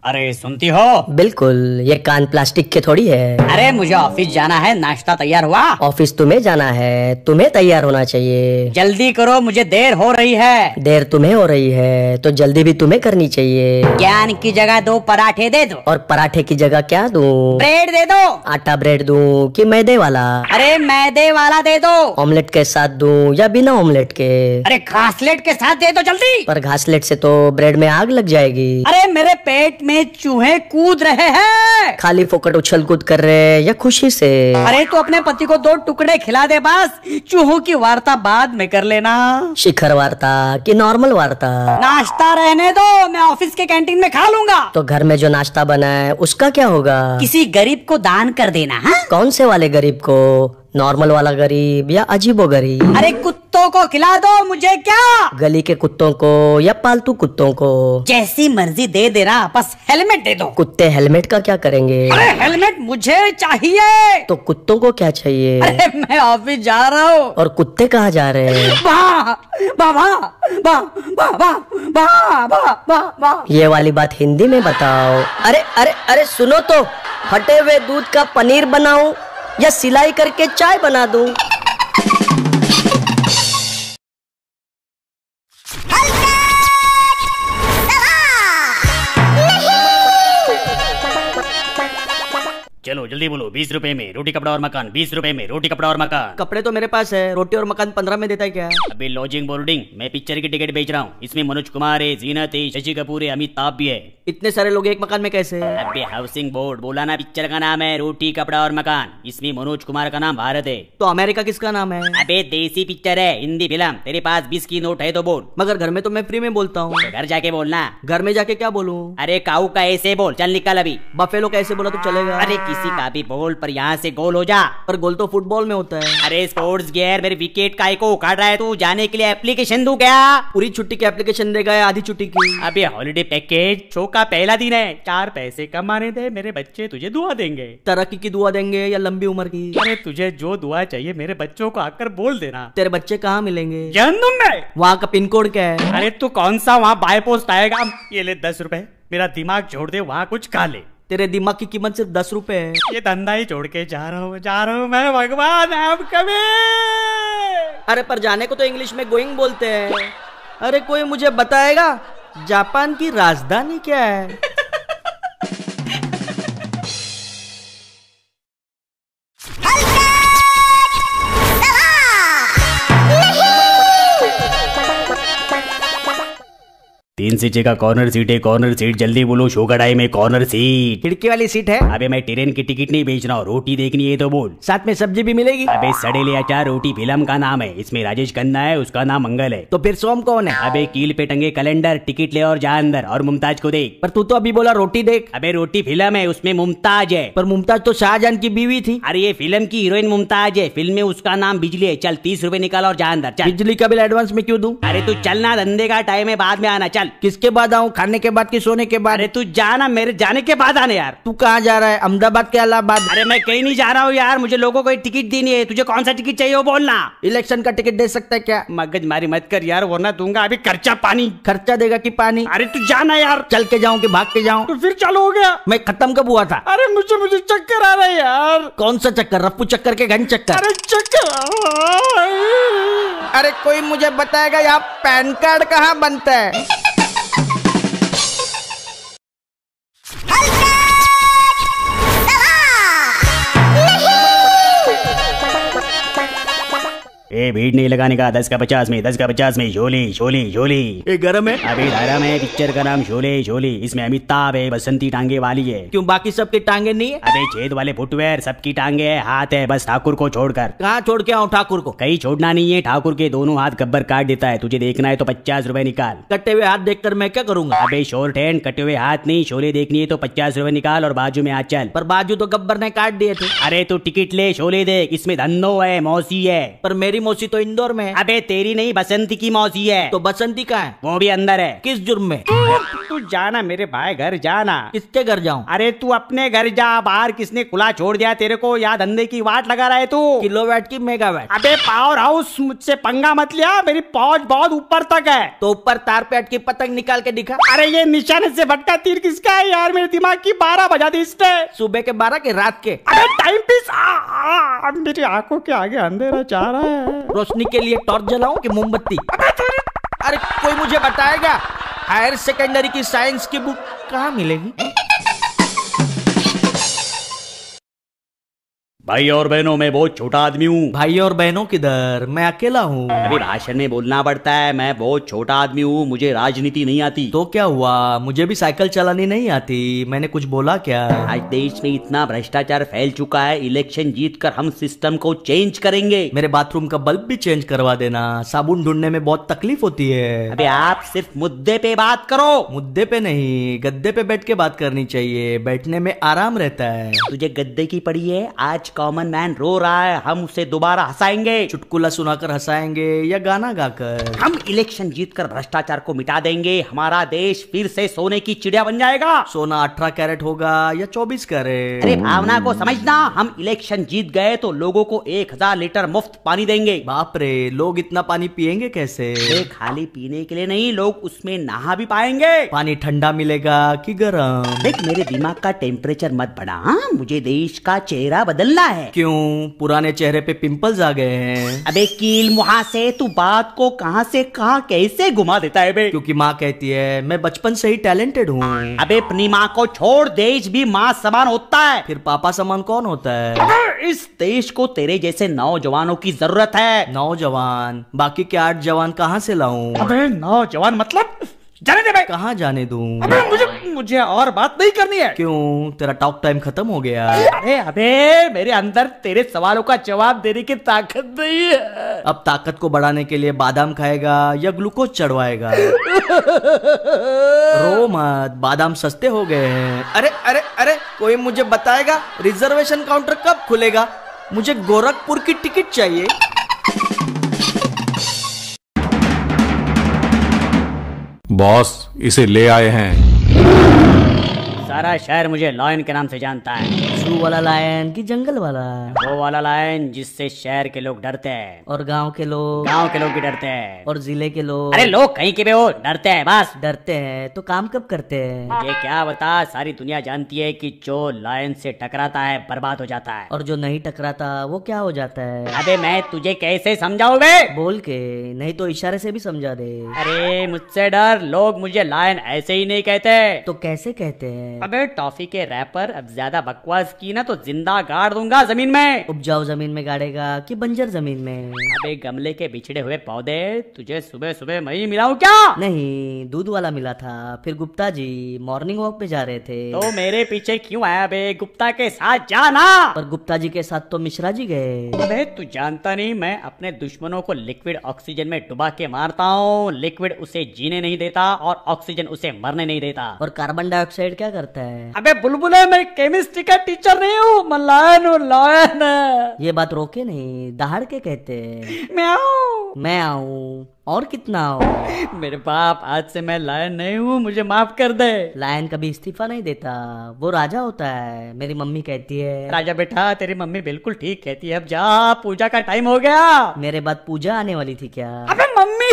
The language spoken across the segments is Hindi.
अरे सुनती हो? बिल्कुल, ये कान प्लास्टिक के थोड़ी है। अरे मुझे ऑफिस जाना है, नाश्ता तैयार हुआ? ऑफिस तुम्हें जाना है, तुम्हें तैयार होना चाहिए। जल्दी करो, मुझे देर हो रही है। देर तुम्हें हो रही है तो जल्दी भी तुम्हें करनी चाहिए। ज्ञान की जगह 2 पराठे दे दो। और पराठे की जगह क्या दूं? ब्रेड दे दो। आटा ब्रेड दूं कि मैदे वाला? अरे मैदे वाला दे दो। ऑमलेट के साथ दूं या बिना ऑमलेट के? अरे घासलेट के साथ दे दो जल्दी। पर घासलेट से तो ब्रेड में आग लग जाएगी। अरे मेरे पेट में चूहे कूद रहे हैं। खाली फोकट उछल कूद कर रहे या खुशी से? अरे तू अपने पति को 2 टुकड़े खिला दे बस, चूहों की वार्ता बाद में कर लेना। शिखर वार्ता कि नॉर्मल वार्ता? नाश्ता रहने दो, मैं ऑफिस के कैंटीन में खा लूंगा। तो घर में जो नाश्ता बना है उसका क्या होगा? किसी गरीब को दान कर देना। हाँ? कौन से वाले गरीब को? नॉर्मल वाला गरीब या अजीबो गरीब? अरे कुत्तों को खिला दो, मुझे क्या? गली के कुत्तों को या पालतू कुत्तों को? जैसी मर्जी दे देना, बस हेलमेट दे दो। कुत्ते हेलमेट का क्या करेंगे? अरे हेलमेट मुझे चाहिए। तो कुत्तों को क्या चाहिए? अरे मैं ऑफिस जा रहा हूँ। और कुत्ते कहाँ जा रहे हैं? वाह वाह वाह वाह वाह वाह वाह वाह वाह। ये वाली बात हिंदी में बताओ। अरे अरे अरे सुनो तो, फटे हुए दूध का पनीर बनाऊं या सिलाई करके चाय बना दूं? चलो जल्दी बोलो, 20 रुपए में रोटी कपड़ा और मकान, 20 रुपए में रोटी कपड़ा और मकान। कपड़े तो मेरे पास है, रोटी और मकान 15 में देता है क्या? अबे लॉजिंग बोर्डिंग, मैं पिक्चर की टिकट बेच रहा हूँ। इसमें मनोज कुमार है, जीनत है, शशि कपूर है, अमिताभ भी है। इतने सारे लोग एक मकान में कैसे? अबे हाउसिंग बोर्ड बोला ना, पिक्चर का नाम है रोटी कपड़ा और मकान। इसमें मनोज कुमार का नाम भारत है। तो अमेरिका किसका नाम है? अबे देसी पिक्चर है, हिंदी फिल्म। तेरे पास 20 की नोट है तो बोल। मगर घर में तो मैं फ्री में बोलता हूँ। घर जाके बोलना। घर में जाके क्या बोलूँ? अरे काऊ का ऐसे बोल, चल निकल अभी। बफेलो कैसे बोला तो चलेगा? अरे किसी का भी बोल, पर यहाँ से गोल हो जा। पर गोल तो फुटबॉल में होता है। अरे स्पोर्ट्स गियर, मेरे विकेट का को काट रहा है तू? जाने के लिए एप्लीकेशन दूं क्या? पूरी छुट्टी की एप्लीकेशन देगा या आधी छुट्टी की? अबे हॉलिडे पैकेज, शो का पहला दिन है, 4 पैसे कमाने दे। मेरे बच्चे तुझे दुआ देंगे। तरक्की की दुआ देंगे या लंबी उम्र की? अरे तुझे जो दुआ चाहिए मेरे बच्चों को आकर बोल देना। तेरे बच्चे कहाँ मिलेंगे? जहन्नुम में। वहाँ का पिन कोड क्या है? अरे तू कौन सा वहाँ बाय पोस्ट आएगा? ये ले 10 रुपए, मेरा दिमाग छोड़ दे, वहाँ कुछ खा ले। तेरे दिमाग की कीमत सिर्फ 10 रुपए है। ये धंधा ही छोड़ के जा रहा हूँ मैं, भगवान आप कभी। अरे पर जाने को तो इंग्लिश में गोइंग बोलते हैं। अरे कोई मुझे बताएगा जापान की राजधानी क्या है? तीन सीटे का कॉर्नर सीट है, कॉर्नर सीट जल्दी बोलो। शो कढ़ाई में कॉर्नर सीट। खिड़की वाली सीट है। अबे मैं ट्रेन की टिकट नहीं बेच रहा हूँ, रोटी देखनी है तो बोल। साथ में सब्जी भी मिलेगी। अबे सड़ेले अचार रोटी फिल्म का नाम है, इसमें राजेश खन्ना है, उसका नाम मंगल है। तो फिर सोम कौन है? अबे कील पे टंगे कैलेंडर, टिकट ले और जा अंदर, और मुमताज को देख। पर तू तो अभी बोला रोटी देख। अबे रोटी फिल्म है, उसमें मुमताज है। पर मुमताज तो शाहजहां की बीवी थी। अरे ये फिल्म की हीरोइन मुमताज है, फिल्म में उसका नाम बिजली है। चल 30 रुपए निकाल और जा अंदर चल। बिजली का बिल एडवांस में क्यों दूं? अरे तू चलना, धंधे का टाइम है, बाद में आना। चल। किसके बाद आऊं? खाने के बाद कि सोने के बाद? अरे तू जाना, मेरे जाने के बाद आने यार। तू कहाँ जा रहा है? अहमदाबाद के इलाहाबाद? अरे मैं कहीं नहीं जा रहा हूँ यार, मुझे लोगों को टिकट देनी है। तुझे कौन सा टिकट चाहिए वो बोलना। इलेक्शन का टिकट दे सकता है क्या? मगज मारी मत कर यार, वरना दूंगा अभी खर्चा पानी। खर्चा देगा कि पानी? अरे तू जाना यार। चल के जाऊं कि भाग के जाऊं? तो फिर चालू हो गया। मैं खत्म कब हुआ था? अरे मुझे चक्कर आ रहा है यार। कौन सा चक्कर? रफ्फू चक्कर के घन चक्कर? अरे चक्कर। अरे कोई मुझे बताएगा यहाँ पैन कार्ड कहाँ बनता है? ए भीड़ नहीं लगाने का, 10 का 50 में, 10 का 50 में। झोली झोली झोली। ये गरम है। अभी धर्म है, पिक्चर का नाम शोले झोली। इसमें अमिताभ है, बसंती टांगे वाली है। क्यों बाकी सबकी टांगे नहीं है? अबे छेद वाले फुटवेयर, सबकी टांगे है, हाथ है, बस ठाकुर को छोड़कर। कहाँ छोड़ के आऊँ ठाकुर को? कहीं छोड़ना नहीं है, ठाकुर के दोनों हाथ गब्बर काट देता है। तुझे देखना है तो 50 रुपए निकाल। कटे हुए हाथ देखकर मैं क्या करूंगा? अबे शॉर्ट हैंड, कटे हुए हाथ नहीं, शोले देखनी है तो 50 रुपए निकाल और बाजू में हाथ चल। पर बाजू तो गब्बर ने काट दिए थे। अरे तू टिकट ले, शोले देख, इसमें धन्नो है, मौसी है। पर मेरी मौसी तो इंदौर में है। अबे तेरी नहीं, बसंती की मौसी है। तो बसंती कहाँ है? वो भी अंदर है। किस जुर्म में? तू जाना मेरे भाई घर जाना। किसके घर जाऊं? अरे तू अपने घर जा, बाहर किसने खुला छोड़ दिया तेरे को? या धंधे की वाट लगा रहा है तू? किलोवाट की मेगावाट? अबे पावर हाउस, मुझसे पंगा मत लिया, मेरी पहुंच बहुत ऊपर तक है। तो ऊपर तार पे अटकी पतंग निकाल के दिखा। अरे ये निशाने से भटका तीर किसका है यार? मेरे दिमाग की 12 बजा दी इसने। सुबह के 12 के रात के? अरे टाइम पीस, मेरी आंखों के आगे अंधेरा चाह रहा है। रोशनी के लिए टॉर्च जलाऊं कि मोमबत्ती? अरे कोई मुझे बताएगा हायर सेकेंडरी की साइंस की बुक कहाँ मिलेगी? भाई और बहनों, मैं बहुत छोटा आदमी हूँ। भाई और बहनों किधर? मैं अकेला हूँ। अभी भाषण में बोलना पड़ता है। मैं बहुत छोटा आदमी हूँ, मुझे राजनीति नहीं आती। तो क्या हुआ? मुझे भी साइकिल चलानी नहीं आती। मैंने कुछ बोला क्या? आज देश में इतना भ्रष्टाचार फैल चुका है, इलेक्शन जीतकर हम सिस्टम को चेंज करेंगे। मेरे बाथरूम का बल्ब भी चेंज करवा देना। साबुन ढूंढने में बहुत तकलीफ होती है। अबे आप सिर्फ मुद्दे पे बात करो। मुद्दे पे नहीं, गद्दे पे बैठ के बात करनी चाहिए। बैठने में आराम रहता है। तुझे गद्दे की पड़ी है? आज कॉमन मैन रो रहा है, हम उसे दोबारा हंसाएंगे। चुटकुला सुनाकर हंसाएंगे या गाना गाकर? हम इलेक्शन जीतकर भ्रष्टाचार को मिटा देंगे। हमारा देश फिर से सोने की चिड़िया बन जाएगा। सोना 18 कैरेट होगा या 24 कैरेट? अरे भावना को समझना, हम इलेक्शन जीत गए तो लोगों को 1000 लीटर मुफ्त पानी देंगे। बाप रे, लोग इतना पानी पिएंगे कैसे? खाली पीने के लिए नहीं, लोग उसमें नहा भी पाएंगे। पानी ठंडा मिलेगा कि गर्म? देख मेरे दिमाग का टेम्परेचर मत बढ़ा, मुझे देश का चेहरा बदलना है। क्यों? पुराने चेहरे पे पिंपल्स आ गए हैं? अबे कील मुहा से तू बात को कहां से कहां कैसे घुमा देता है बे? क्योंकि माँ कहती है मैं बचपन से ही टैलेंटेड हूँ। अबे अपनी माँ को छोड़, देश भी माँ समान होता है। फिर पापा समान कौन होता है? इस देश को तेरे जैसे नौजवानों की जरूरत है। नौजवान? बाकी के 8 जवान कहाँ से लाऊं? अबे नौजवान मतलब? जाने दे बे। कहाँ जाने दूं? अबे मुझे और बात नहीं करनी है। क्यों? तेरा टॉक टाइम खत्म हो गया? अबे मेरे अंदर तेरे सवालों का जवाब देने की ताकत नहीं है। अब ताकत को बढ़ाने के लिए बादाम खाएगा या ग्लूकोज चढ़वाएगा? रो मत, बादाम सस्ते हो गए हैं। अरे अरे अरे, कोई मुझे बताएगा रिजर्वेशन काउंटर कब खुलेगा? मुझे गोरखपुर की टिकट चाहिए। बॉस, इसे ले आए हैं। सारा शहर मुझे लायन के नाम से जानता है। जू वाला लायन कि जंगल वाला? वो वाला लायन जिससे शहर के लोग डरते हैं। और गांव के लोग? गांव के लोग भी डरते हैं। और जिले के लोग? अरे लोग कहीं के भी हो, डरते हैं बस। डरते हैं तो काम कब करते हैं? ये क्या बता, सारी दुनिया जानती है कि जो लायन से टकराता है बर्बाद हो जाता है। और जो नहीं टकराता वो क्या हो जाता है? अबे मैं तुझे कैसे समझाऊं बे? बोल के, नहीं तो इशारे से भी समझा दे। अरे मुझसे डर, लोग मुझे लायन ऐसे ही नहीं कहते। तो कैसे कहते हैं? अबे टॉफी के रैपर, अब ज्यादा बकवास की ना तो जिंदा गाड़ दूंगा जमीन में। उपजाऊ जमीन में गाड़ेगा कि बंजर जमीन में? अबे गमले के बिछड़े हुए पौधे तुझे सुबह सुबह मैं ही मिलाऊं क्या? नहीं, दूध वाला मिला था। फिर गुप्ता जी मॉर्निंग वॉक पे जा रहे थे। तो मेरे पीछे क्यों आया बे? गुप्ता के साथ जाना। और गुप्ता जी के साथ तो मिश्रा जी गए। अबे तू जानता नहीं, मैं अपने दुश्मनों को लिक्विड ऑक्सीजन में डुबा के मारता हूँ। लिक्विड उसे जीने नहीं देता और ऑक्सीजन उसे मरने नहीं देता। और कार्बन डाइऑक्साइड क्या करता है? अबे बुलबुले, मैं केमिस्ट्री का टीचर नहीं हूँ, मैं लायन हूँ, लायन। ये बात रोके नहीं, दहाड़ के कहते हैं। मैं आऊं और कितना आऊं? मेरे बाप, आज से मैं लायन नहीं हूँ, मुझे माफ कर दे। लायन कभी इस्तीफा नहीं देता, वो राजा होता है, मेरी मम्मी कहती है। राजा बेटा, तेरी मम्मी बिल्कुल ठीक कहती है। अब जा, पूजा का टाइम हो गया। मेरे बाद पूजा आने वाली थी क्या? अबे मम्मी।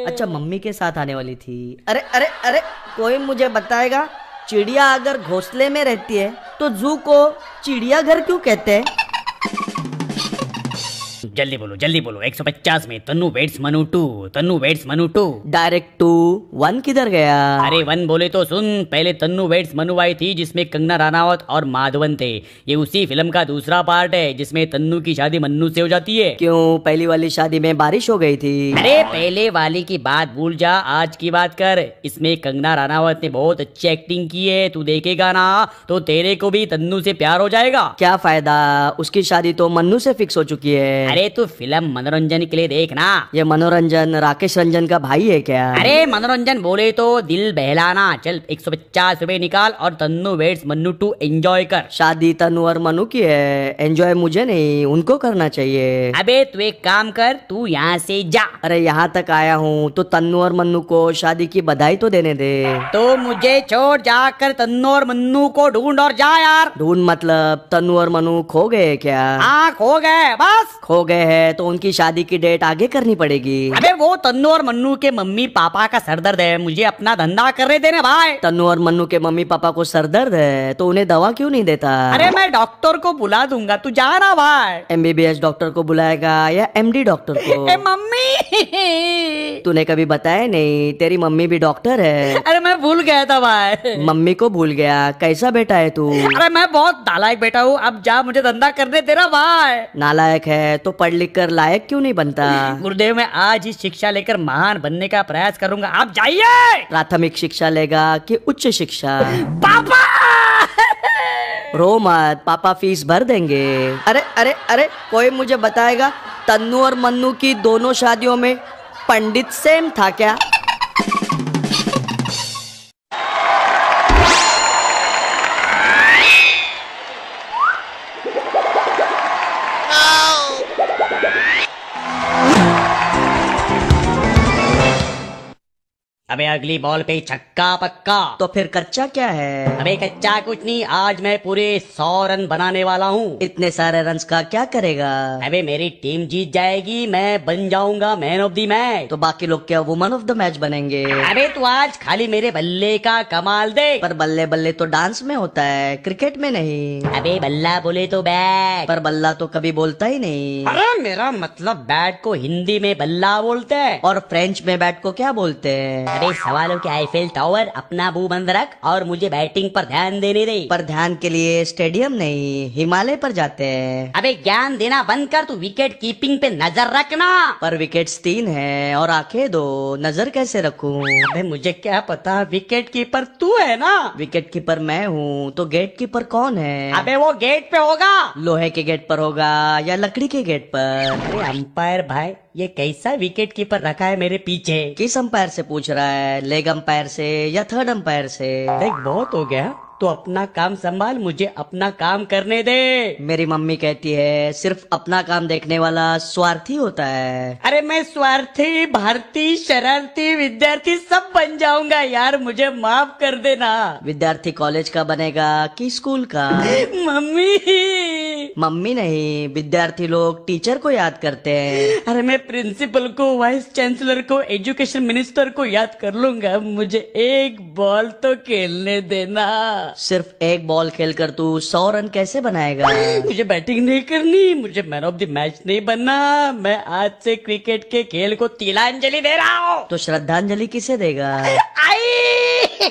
अच्छा, मम्मी के साथ आने वाली थी। अरे अरे अरे, कोई मुझे बताएगा चिड़िया अगर घोंसले में रहती है तो जू को चिड़ियाघर क्यों कहते हैं? जल्दी बोलो 150 में Tannu weds Manu 2, Tannu weds Manu 2। Direct 2 1 किधर गया? अरे 1 बोले तो सुन, पहले तन्नू वेट्स मनु आई थी जिसमें कंगना रनावत और माधवन थे। ये उसी फिल्म का दूसरा पार्ट है जिसमें तन्नू की शादी मन्नू से हो जाती है। क्यों? पहली वाली शादी में बारिश हो गई थी। अरे पहले वाली की बात भूल जा, आज की बात कर। इसमें कंगना रनावत ने बहुत अच्छी एक्टिंग की है, तू देखेगा ना तो तेरे को भी तन्नू से प्यार हो जाएगा। क्या फायदा, उसकी शादी तो मन्नू से फिक्स हो चुकी है। अरे अबे तू फिल्म मनोरंजन के लिए देखना। ये मनोरंजन राकेश रंजन का भाई है क्या? अरे मनोरंजन बोले तो दिल बहलाना। चल 150 रुपए निकाल और Tannu weds Mannu to enjoy कर। शादी तनु और मनु की है, एंजॉय मुझे नहीं उनको करना चाहिए। अबे तू एक काम कर, तू यहाँ से जा। अरे यहाँ तक आया हूँ तो तन्नू और मन्नू को शादी की बधाई तो देने दे। तो मुझे छोड़, जाकर तन्नू और मन्नू को ढूंढ और जा यार। ढूंढ मतलब तन्नू और मनु खो गए क्या? हाँ खो गए, बस खो गए हैं तो उनकी शादी की डेट आगे करनी पड़ेगी। अबे वो तन्नू और मन्नू के मम्मी पापा का सरदर्द है, मुझे अपना धंधा करने देना भाई। तन्नू और मन्नू के मम्मी पापा को सरदर्द है तो उन्हें दवा क्यों नहीं देता? अरे मैं डॉक्टर को बुला दूंगा, तू जा ना भाई। MBBS डॉक्टर को बुलाएगा या MD डॉक्टर को? ए मम्मी तूने कभी बताया नहीं तेरी मम्मी भी डॉक्टर है। अरे मैं भूल गया था भाई। मम्मी को भूल गया, कैसा बेटा है तू? अरे मैं बहुत नालायक बेटा हूँ, अब जा मुझे धंधा करने देना भाई। नालायक है तो पढ़ लिख कर लायक क्यों नहीं बनता? गुरुदेव मैं आज ही शिक्षा लेकर महान बनने का प्रयास करूंगा, आप जाइए। प्राथमिक शिक्षा लेगा कि उच्च शिक्षा? पापा रो मत, पापा फीस भर देंगे। अरे अरे अरे कोई मुझे बताएगा तन्नू और मन्नू की दोनों शादियों में पंडित सेम था क्या? अबे अगली बॉल पे छक्का पक्का। तो फिर कच्चा क्या है? अबे कच्चा कुछ नहीं, आज मैं पूरे 100 रन बनाने वाला हूँ। इतने सारे रन्स का क्या करेगा? अबे मेरी टीम जीत जाएगी, मैं बन जाऊंगा मैन ऑफ द मैच। तो बाकी लोग क्या वुमन ऑफ द मैच बनेंगे? अबे तू आज खाली मेरे बल्ले का कमाल दे। पर बल्ले बल्ले तो डांस में होता है, क्रिकेट में नहीं। अबे बल्ला बोले तो बैट। पर बल्ला तो कभी बोलता ही नहीं। अरे मेरा मतलब बैट को हिंदी में बल्ला बोलते हैं। और फ्रेंच में बैट को क्या बोलते हैं? अबे सवालों के आईफेल टावर अपना मुंह बंद रख और मुझे बैटिंग पर ध्यान देने दे। पर ध्यान के लिए स्टेडियम नहीं हिमालय पर जाते हैं। अबे ज्ञान देना बंद कर, तू विकेट कीपिंग पे नजर रखना। पर विकेट्स 3 है और आंखें 2, नजर कैसे रखूं? अबे मुझे क्या पता, विकेट कीपर तू है ना। विकेट कीपर मैं हूँ तो गेट कीपर कौन है? अबे वो गेट पे होगा। लोहे के गेट पर होगा या लकड़ी के गेट पर? अरे अंपायर भाई, ये कैसा विकेट कीपर रखा है मेरे पीछे? किस अंपायर से पूछ रहा है, लेग अंपायर से या थर्ड अंपायर से? देख बहुत हो गया, तो अपना काम संभाल, मुझे अपना काम करने दे। मेरी मम्मी कहती है सिर्फ अपना काम देखने वाला स्वार्थी होता है। अरे मैं स्वार्थी, भारती, शरारती, विद्यार्थी सब बन जाऊंगा यार, मुझे माफ कर देना। विद्यार्थी कॉलेज का बनेगा कि स्कूल का? मम्मी। मम्मी नहीं, विद्यार्थी लोग टीचर को याद करते हैं। अरे मैं प्रिंसिपल को, वाइस चांसलर को, एजुकेशन मिनिस्टर को याद कर लूंगा, मुझे एक बॉल तो खेलने देना। सिर्फ एक बॉल खेलकर तू 100 रन कैसे बनाएगा? मुझे बैटिंग नहीं करनी, मुझे मैन ऑफ द मैच नहीं बनना, मैं आज से क्रिकेट के खेल को तिलांजलि दे रहा हूँ। तो श्रद्धांजलि किसे देगा? आई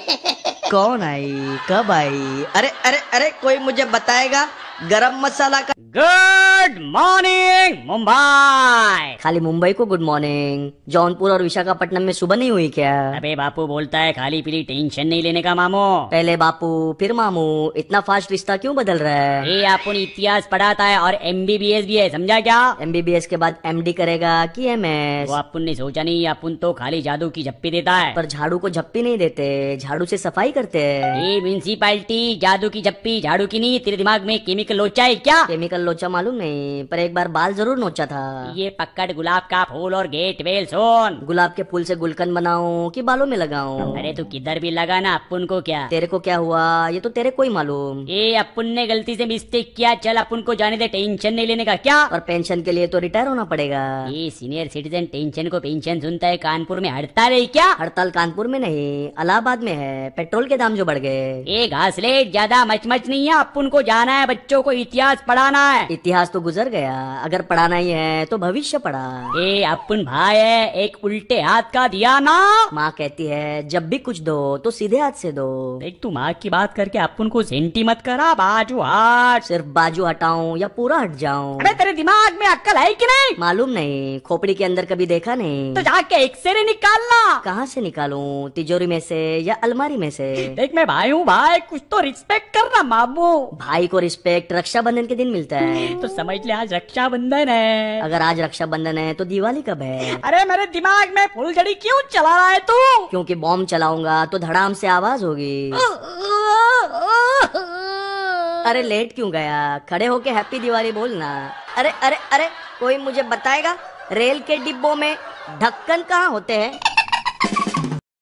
कौन आई, कब आई? अरे अरे अरे कोई मुझे बताएगा गरम मसाला का? Good morning Mumbai. खाली मुंबई को गुड मॉर्निंग, जौनपुर और विशाखापट्टनम में सुबह नहीं हुई क्या? अबे बापू बोलता है खाली पीली टेंशन नहीं लेने का मामू। पहले बापू फिर मामू, इतना फास्ट रिश्ता क्यों बदल रहा है? ये अपन इतिहास पढ़ाता है और MBBS भी है, समझा क्या? MBBS के बाद MD करेगा कि MS? वो अपन ने सोचा नहीं, अपन तो खाली जादू की झप्पी देता है। पर झाड़ू को झप्पी नहीं देते, झाड़ू से सफाई करते हैं। ये म्यूनसिपालिटी जादू की झप्पी, झाड़ू की नहीं। तेरे दिमाग में केमिकल लोचा है क्या? केमिकल लोचा मालूम नहीं, पर एक बार बाल जरूर नोचा था। ये पकड़ गुलाब का फूल और गेट वेल सोन। गुलाब के फूल से गुलकंद बनाऊं कि बालों में लगाऊं? अरे तू किधर भी लगाना, अपन को क्या? तेरे को क्या हुआ ये तो तेरे को ही मालूम। ये अपन ने गलती से मिस्टेक किया, चल अपन को जाने दे, टेंशन नहीं लेने का क्या? और पेंशन के लिए तो रिटायर होना पड़ेगा। ये सीनियर सिटीजन टेंशन को पेंशन सुनता है, कानपुर में हड़ताल है क्या? हड़ताल कानपुर में नहीं इलाहाबाद में है, पेट्रोल के दाम जो बढ़ गए। ये घासलेट ज्यादा मच नहीं है, अपन को जाना है, बच्चों को इतिहास पढ़ाना है। इतिहास तो गुजर गया, अगर पढ़ाना ही है तो भविष्य पढ़ा। ए अपन भाई है, एक उल्टे हाथ का दिया ना। माँ कहती है जब भी कुछ दो तो सीधे हाथ से दो। देख तू माँ की बात करके अपन को सेंटी मत करा, बाजू हाथ। सिर्फ बाजू हटाऊं या पूरा हट जाऊं? अबे तेरे दिमाग में अक्ल है कि नहीं? मालूम नहीं, खोपड़ी के अंदर कभी देखा नहीं। तो जाके एक्सरे निकालना। कहाँ से निकालूं, तिजोरी में से या अलमारी में से? देख मैं भाई हूँ भाई, कुछ तो रिस्पेक्ट करना मामू। भाई को रिस्पेक्ट रक्षाबंधन के दिन मिलता है। तो समझ इसलिए आज रक्षाबंधन है। अगर आज रक्षाबंधन है तो दिवाली कब है? अरे मेरे दिमाग में फुलझड़ी क्यों चला रहा है तू? क्योंकि बॉम्ब चलाऊंगा तो धड़ाम से आवाज होगी। अरे लेट क्यों गया? खड़े होके हैप्पी दिवाली बोलना। अरे अरे अरे, कोई मुझे बताएगा रेल के डिब्बों में ढक्कन कहाँ होते हैं?